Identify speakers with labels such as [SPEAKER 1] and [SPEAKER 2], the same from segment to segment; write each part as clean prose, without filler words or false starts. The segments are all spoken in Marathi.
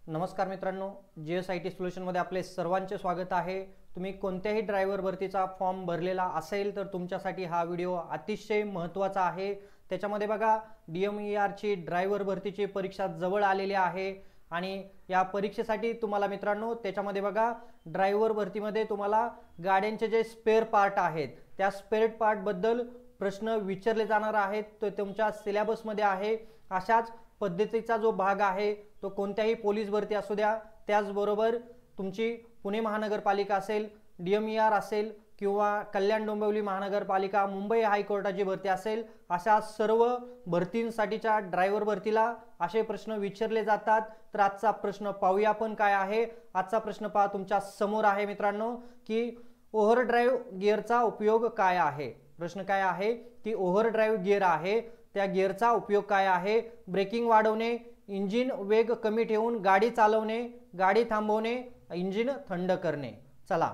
[SPEAKER 1] नमस्कार मित्रांनो, GSIT सोल्युशनमध्ये आपले सर्वांचे स्वागत आहे। तुम्ही कोणत्याही ड्रायव्हर भरतीचा फॉर्म भरलेला असेल तर तुमच्यासाठी हा व्हिडिओ अतिशय महत्त्वाचा आहे। त्याच्यामध्ये बघा DMER ची ड्रायव्हर भरतीची परीक्षा जवळ आलेली आहे आणि या परीक्षेसाठी तुम्हाला मित्रांनो त्याच्यामध्ये बघा ड्रायव्हर भरतीमध्ये तुम्हाला गाड्यांचे जे स्पेअर पार्ट आहेत त्या स्पेअर पार्ट बद्दल प्रश्न विचारले जाणार आहेत। तो तुमच्या सिलेबसमध्ये आहे। अशाच पद्धतीचा जो भाग आहे तो कोणत्याही पोलीस भरती असू द्या, त्याचबरोबर तुमची पुणे महानगरपालिका असेल, DMER असेल किंवा कल्याण डोंबिवली महानगरपालिका, मुंबई हायकोर्टाची भरती असेल, अशा सर्व भरतींसाठीच्या ड्रायव्हर भरतीला असे प्रश्न विचारले जातात। तर आजचा प्रश्न पाहूया आपण काय आहे। आजचा प्रश्न पहा तुमच्या समोर आहे मित्रांनो की ओव्हरड्राईव्ह गिअरचा उपयोग काय आहे। प्रश्न काय आहे की ओव्हरड्राईव्ह गिअर आहे त्या गिअरचा उपयोग काय आहे। ब्रेकिंग वाढवणे, इंजिन वेग कमी ठेवून गाडी चालवणे, गाडी थांबवणे, इंजिन थंड करणे। चला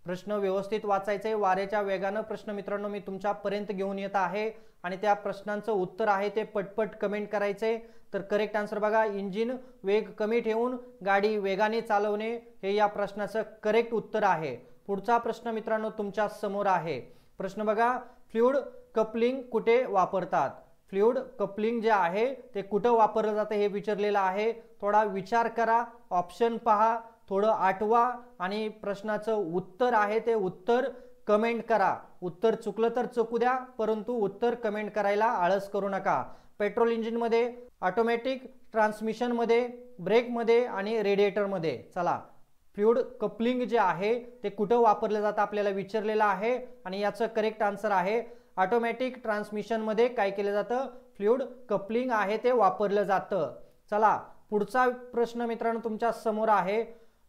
[SPEAKER 1] प्रश्न व्यवस्थित वाचायचे, वाऱ्याच्या वेगाने प्रश्न मित्रांनो मी तुमच्यापर्यंत घेऊन येत आहे आणि त्या प्रश्नांचं उत्तर आहे ते पटपट कमेंट करायचे। तर करेक्ट आन्सर बघा, इंजिन वेग कमी ठेवून गाडी वेगाने चालवणे हे या प्रश्नाचं करेक्ट उत्तर आहे। पुढचा प्रश्न मित्रांनो तुमच्या समोर आहे। प्रश्न बघा, फ्लुइड कपलिंग कुठे वापरतात। फ्लुइड कपलिंग जे आहे ते कुठं वापरलं जातं हे विचारलेलं आहे। थोडा विचार करा, ऑप्शन पहा, थोडं आठवा आणि प्रश्नाचं उत्तर आहे ते उत्तर कमेंट करा। उत्तर चुकलं तर चुकू द्या, परंतु उत्तर कमेंट करायला आळस करू नका। पेट्रोल इंजिन मध्ये, ऑटोमॅटिक ट्रान्समिशन मध्ये, ब्रेक मध्ये आणि रेडिएटर मध्ये। चला फ्लुइड कपलिंग जे आहे ते कुठं वापरलं जातं आपल्याला विचारलेलं आहे आणि याचं करेक्ट आन्सर आहे ऑटोमॅटिक ट्रान्समिशन मध्ये काय केलं जातं, फ्लुइड कपलिंग आहे ते वापरलं जातं। चला पुढचा प्रश्न मित्रांनो तुमच्या समोर आहे।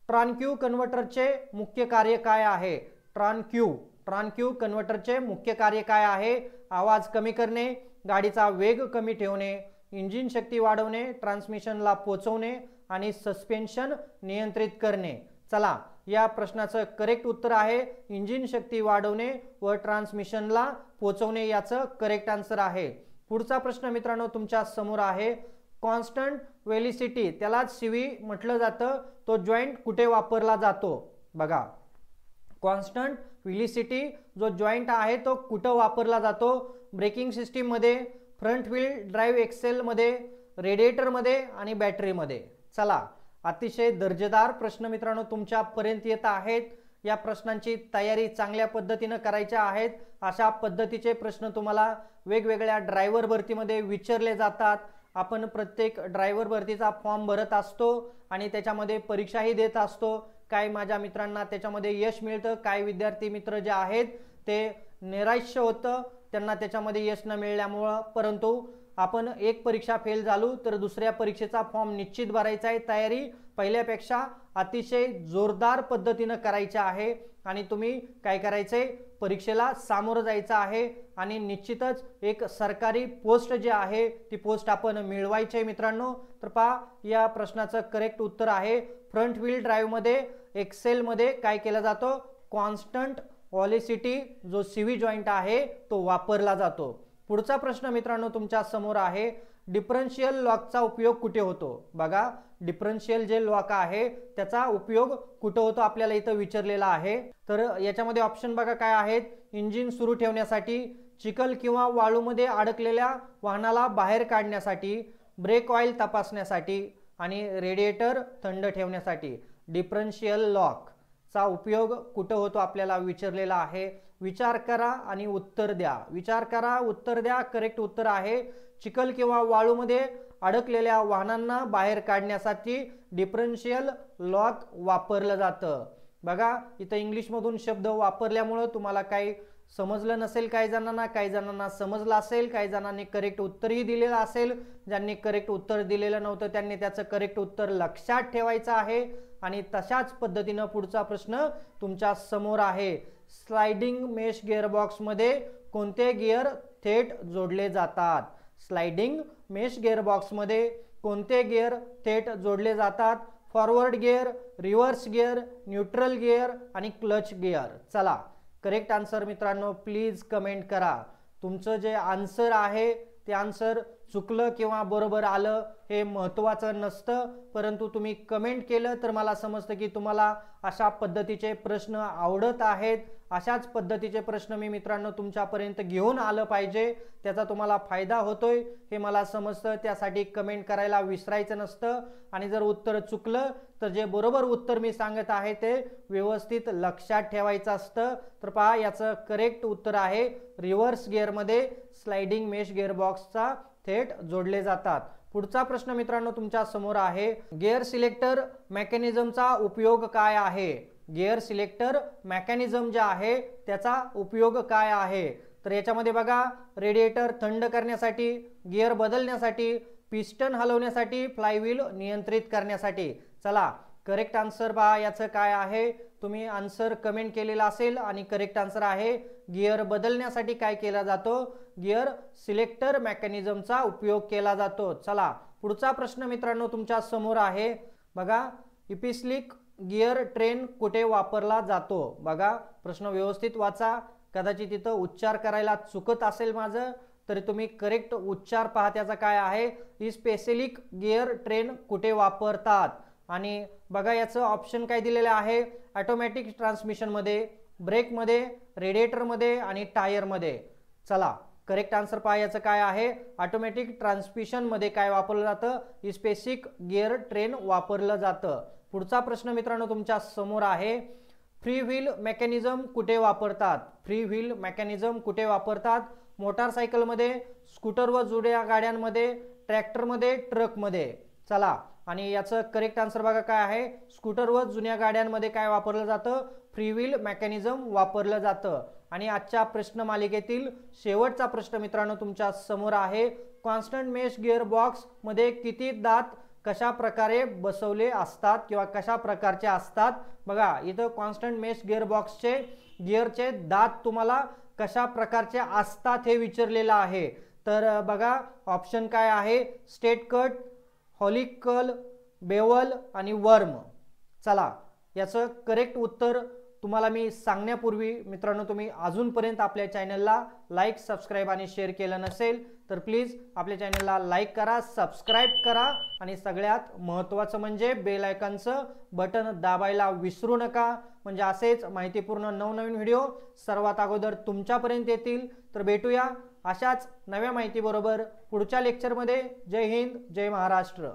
[SPEAKER 1] ट्रान्क्यू कन्व्हर्टरचे मुख्य कार्य काय आहे। ट्रान्क्यू कन्व्हर्टरचे मुख्य कार्य काय आहे। आवाज कमी करणे, गाडीचा वेग कमी ठेवणे, इंजिन शक्ती वाढवणे, ट्रान्समिशनला पोहोचवणे आणि सस्पेन्शन नियंत्रित करणे। चला या प्रश्नाचं करेक्ट उत्तर आहे इंजिन शक्ती वाढवणे व ट्रान्समिशनला पोहोचवणे याचं करेक्ट आन्सर आहे। पुढचा प्रश्न मित्रांनो तुमच्या समोर आहे। कॉन्स्टंट वेलिसिटी त्यालाच सीव्ही म्हटलं जातं, तो जॉइंट कुठे वापरला जातो। बघा कॉन्स्टंट वेलिसिटी जो जॉइंट आहे तो कुठं वापरला जातो। ब्रेकिंग सिस्टीम मध्ये, फ्रंट व्हील ड्राईव्ह एक्सेल मध्ये, रेडिएटर मध्ये आणि बॅटरी मध्ये। चला अतिशय दर्जेदार प्रश्न मित्रांनो तुमच्यापर्यंत येत आहेत। या प्रश्नांची तयारी चांगल्या पद्धतीने करायची आहेत। अशा पद्धतीचे प्रश्न तुम्हाला वेगवेगळ्या ड्रायव्हर भरतीमध्ये विचारले जातात। आपण प्रत्येक ड्रायव्हर भरतीचा फॉर्म भरत असतो आणि त्याच्यामध्ये परीक्षाही देत असतो। काही माझ्या मित्रांना त्याच्यामध्ये यश मिळतं, काही विद्यार्थी मित्र जे आहेत ते निराश होतं त्यांना त्याच्यामध्ये यश न मिळाल्यामुळे। परंतु आपण एक परीक्षा फेल झालो तर दुसऱ्या परीक्षेचा फॉर्म निश्चित भरायचा आहे। तयारी पहिल्यापेक्षा अतिशय जोरदार पद्धतीने करायची आहे आणि तुम्ही काय करायचे, परीक्षेला सामोरं जायचं आहे आणि निश्चितच एक सरकारी पोस्ट जी आहे ती पोस्ट आपण मिळवायची आहे मित्रांनो। तर पहा या प्रश्नाचं करेक्ट उत्तर आहे फ्रंट व्हील ड्राईव्ह मध्ये एक्सेल मध्ये काय केलं जातं, कॉन्स्टंट वेलिसिटी जो सीव्ही जॉइंट आहे तो वापरला जातो। पुढचा प्रश्न मित्रांनो तुमच्या समोर आहे। डिफरन्शियल लॉकचा उपयोग कुठे होतो। बघा डिफरन्शियल जे लॉक आहे त्याचा उपयोग कुठे होतो आपल्याला इथं विचारलेला आहे। तर याच्यामध्ये ऑप्शन बघा काय आहेत। इंजिन सुरू ठेवण्यासाठी, चिखल किंवा वाळूमध्ये अडकलेल्या वाहनाला बाहेर काढण्यासाठी, ब्रेक ऑइल तपासण्यासाठी आणि रेडिएटर थंड ठेवण्यासाठी। डिफरन्शियल लॉक चा उपयोग कुठे होतो आपल्याला विचारलेला आहे। विचार करा आणि उत्तर द्या, विचार करा उत्तर द्या। करेक्ट उत्तर आहे चिखल किंवा वाळूमध्ये अडकलेल्या वाहनांना बाहेर काढण्यासाठी डिफरन्शियल लॉक वापरलं जातं। बघा इथं इंग्लिश मधून शब्द वापरल्यामुळे तुम्हाला काही समजलं नसेल, काही जणांना समजलं असेल, काही जणांनी करेक्ट उत्तरही दिलेलं असेल। ज्यांनी करेक्ट उत्तर दिलेलं नव्हतं त्यांनी त्याचं करेक्ट उत्तर लक्षात ठेवायचं आहे आणि तशाच पद्धतीने पुढचा प्रश्न तुमच्या समोर आहे। स्लाइडिंग मेश गिअरबॉक्स मध्ये कोणते गिअर थेट जोडले जातात। स्लाइडिंग मेश गिअरबॉक्स मध्ये कोणते गिअर थेट जोडले जातात। Forward gear, reverse gear, neutral gear आणि क्लच गिअर। चला करेक्ट आन्सर मित्रांनो प्लीज कमेंट करा। तुमचं जे आन्सर आहे ते आन्सर चुकलं किंवा बरोबर आलं हे महत्त्वाचं नसतं, परंतु तुम्ही कमेंट केलं तर मला समजतं की तुम्हाला अशा पद्धतीचे प्रश्न आवडत आहेत. अशाच पद्धतीचे प्रश्न मी मित्रांनो तुमच्यापर्यंत घेऊन आलं पाहिजे, त्याचा तुम्हाला फायदा होतोय हे मला समजतं. त्यासाठी कमेंट करायला विसरायचं नसतं. आणि जर उत्तर चुकलं तर जे बरोबर उत्तर मी सांगत आहे ते व्यवस्थित लक्षात ठेवायचं असतं. तर पहा, याचं करेक्ट उत्तर आहे रिव्हर्स गिअरमध्ये स्लाइडिंग मेश गिअरबॉक्सचा थेट जोडले जातात. पुढचा प्रश्न मित्रांनो तुमच्या समोर आहे, गिअर सिलेक्टर मेकॅनिझमचा उपयोग काय आहे? गिअर सिलेक्टर मेकॅनिझम जे आहे त्याचा उपयोग काय आहे? तर याच्यामध्ये बघा, रेडिएटर थंड करण्यासाठी, गिअर बदलण्यासाठी, पिस्टन हलवण्यासाठी, फ्लायव्हील नियंत्रित करण्यासाठी. चला, करेक्ट आन्सर पहा याचं काय आहे. तुम्ही आन्सर कमेंट केलेला असेल आणि करेक्ट आन्सर आहे गिअर बदलण्यासाठी काय केला जातो? गिअर सिलेक्टर मेकॅनिझमचा उपयोग केला जातो. चला, पुढचा प्रश्न मित्रांनो तुमच्या समोर आहे. बघा, इपिस्लिक गिअर ट्रेन कुठे वापरला जातो? बघा, प्रश्न व्यवस्थित वाचा. कदाचित तिथं उच्चार करायला चुकत असेल माझं, तर तुम्ही करेक्ट उच्चार पहा त्याचा काय आहे. इस्पेसिलिक गिअर ट्रेन कुठे वापरतात? आणि बघा याचं ऑप्शन काय दिलेलं आहे, ऑटोमॅटिक ट्रान्समिशनमध्ये, ब्रेकमध्ये, रेडिएटरमध्ये आणि टायरमध्ये. चला, करेक्ट आन्सर पहा याचं काय आहे. ऑटोमॅटिक ट्रान्समिशनमध्ये काय वापरलं जातं? इस्पेसिक गिअर ट्रेन वापरलं जातं. पुढचा प्रश्न मित्रांनो तुमच्या समोर आहे, फ्री व्हील मेकॅनिझम कुठे वापरतात? फ्री व्हील मेकॅनिझम कुठे वापरतात? मोटारसायकलमध्ये, स्कूटर व जुड्या गाड्यांमध्ये, ट्रॅक्टरमध्ये, ट्रकमध्ये. चला, आणि याचं करेक्ट आन्सर बघा काय आहे. स्कूटर व जुन्या गाड्यांमध्ये काय वापरलं जातं? फ्री व्हील मेकॅनिझम वापरलं जातं. आणि आजच्या प्रश्न मालिकेतील शेवटचा प्रश्न मित्रांनो तुमच्या समोर आहे, कॉन्स्टंट मेश गिअर बॉक्स मध्ये किती दात कशा प्रकारे बसवले असतात किंवा कशा प्रकारचे असतात? बघा, इथं कॉन्स्टंट मेश गिअर बॉक्सचे गिअरचे दात तुम्हाला कशा प्रकारचे असतात हे विचारलेलं आहे. तर बघा, ऑप्शन काय आहे, स्ट्रेट कट, हॉलिकल, बेवल आणि वर्म. चला, याचं करेक्ट उत्तर तुम्हाला मी सांगण्यापूर्वी मित्रांनो, तुम्ही अजूनपर्यंत आपल्या चॅनलला लाईक, सबस्क्राईब आणि शेअर केलं नसेल तर प्लीज आपल्या चॅनलला लाईक करा, सबस्क्राईब करा आणि सगळ्यात महत्त्वाचं म्हणजे बेल आयकॉनचं बटन दाबायला विसरू नका. म्हणजे असेच माहितीपूर्ण नवनवीन व्हिडिओ सर्वात अगोदर तुमच्यापर्यंत येतील. तर भेटूया अशाच नव्या माहितीबरोबर पुढच्या लेक्चरमध्ये. जय हिंद, जय महाराष्ट्र.